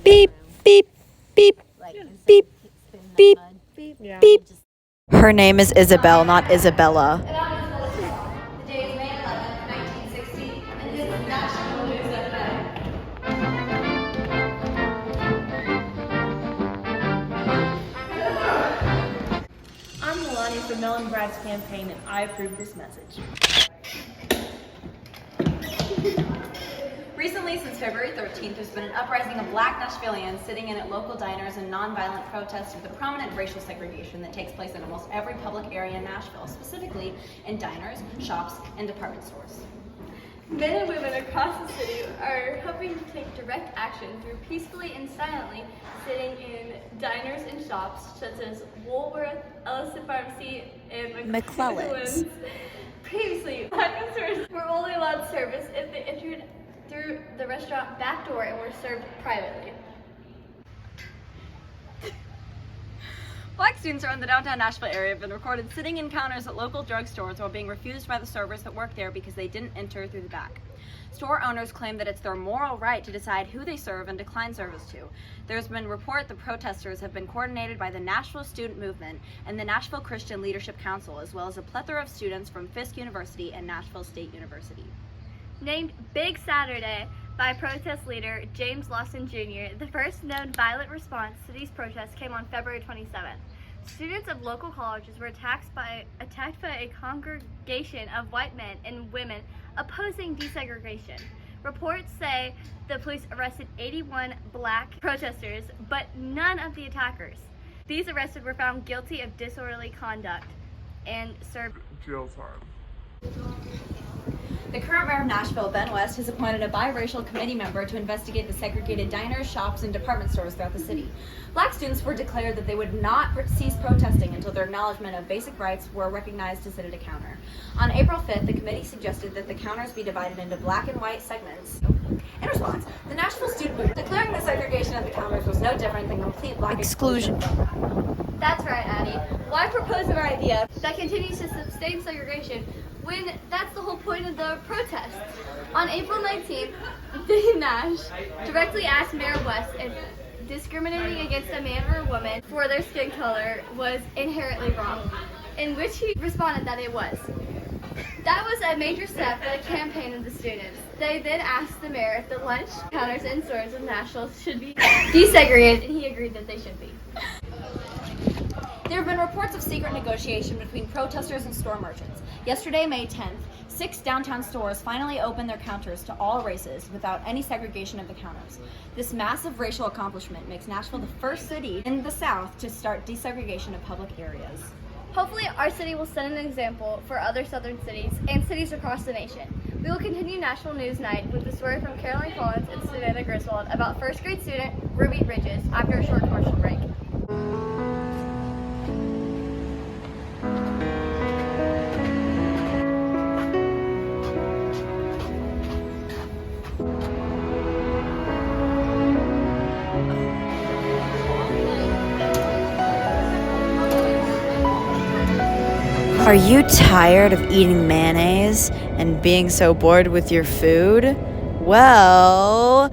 beep, beep, beep, beep, beep, beep. Her name is Isabel, not Isabella. The day is May 11th, 1960, and this is National News FM. I'm Milani from Mel and Brad's campaign, and I approve this message. Recently, since February 13th, there's been an uprising of Black Nashvillians sitting in at local diners in nonviolent protest of the prominent racial segregation that takes place in almost every public area in Nashville, specifically in diners, shops, and department stores. Men and women across the city are hoping to take direct action through peacefully and silently sitting in diners and shops such as Woolworth, Ellison Pharmacy, and McClellan's. Previously, Black customers were only allowed service if they entered through the restaurant back door and were served privately. Black students around the downtown Nashville area have been recorded sitting in counters at local drugstores while being refused by the servers that work there because they didn't enter through the back. Store owners claim that it's their moral right to decide who they serve and decline service to. There's been report the protesters have been coordinated by the Nashville Student Movement and the Nashville Christian Leadership Council, as well as a plethora of students from Fisk University and Nashville State University. Named Big Saturday by protest leader James Lawson Jr., the first known violent response to these protests came on February 27th. Students of local colleges were attacked by a congregation of white men and women opposing desegregation. Reports say the police arrested 81 black protesters, but none of the attackers. These arrested were found guilty of disorderly conduct and served jail time. The current mayor of Nashville, Ben West, has appointed a biracial committee member to investigate the segregated diners, shops, and department stores throughout the city. Black students were declared that they would not cease protesting until their acknowledgement of basic rights were recognized to sit at a counter. On April 5th, the committee suggested that the counters be divided into black and white segments. In response, the Nashville Student Movement declaring the segregation at the counters was no different than complete black exclusion. That's right, Addie. Why propose an idea that continues to sustain segregation when that's the whole point of the protest? On April 19th, Dave Nash directly asked Mayor West if discriminating against a man or a woman for their skin color was inherently wrong, in which he responded that it was. That was a major step for the campaign of the students. They then asked the mayor if the lunch counters and stores in Nashville should be desegregated, and he agreed that they should be. There have been reports of secret negotiation between protesters and store merchants. Yesterday, May 10th, 6 downtown stores finally opened their counters to all races without any segregation of the counters. This massive racial accomplishment makes Nashville the first city in the South to start desegregation of public areas. Hopefully, our city will set an example for other southern cities and cities across the nation. We will continue National News Night with the story from Caroline Collins and Savannah Griswold about first grade student Ruby Bridges after a short commercial break. Are you tired of eating mayonnaise and being so bored with your food? Well...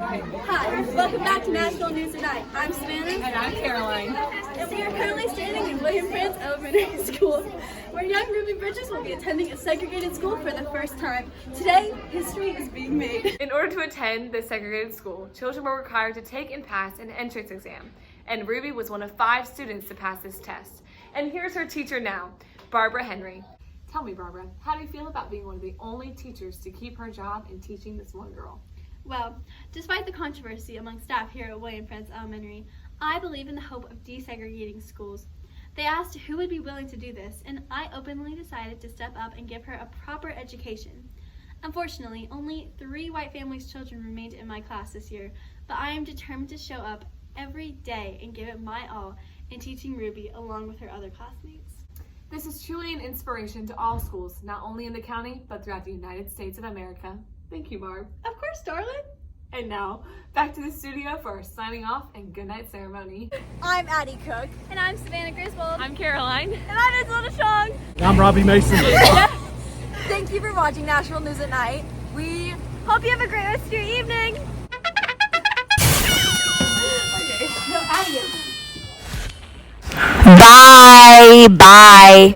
Hi, welcome back to National News Tonight. I'm Savannah. And I'm Caroline. And we are currently standing in William Frantz Elementary School, where young Ruby Bridges will be attending a segregated school for the first time. Today, history is being made. In order to attend this segregated school, children were required to take and pass an entrance exam, and Ruby was one of 5 students to pass this test. And here's her teacher now, Barbara Henry. Tell me, Barbara, how do you feel about being one of the only teachers to keep her job in teaching this one girl? Well, despite the controversy among staff here at William Frantz Elementary, I believe in the hope of desegregating schools. They asked who would be willing to do this, and I openly decided to step up and give her a proper education. Unfortunately, only 3 white families' children remained in my class this year, but I am determined to show up every day and give it my all in teaching Ruby along with her other classmates. This is truly an inspiration to all schools, not only in the county, but throughout the United States of America. Thank you, Barb. Of course, darling. And now, back to the studio for our signing off and goodnight ceremony. I'm Addie Cook. And I'm Savannah Griswold. I'm Caroline. And I'm Isolda Chong. I'm Robbie Mason. Thank you for watching Nashville News at Night. We Hope you have a great rest of your evening. Bye. Bye.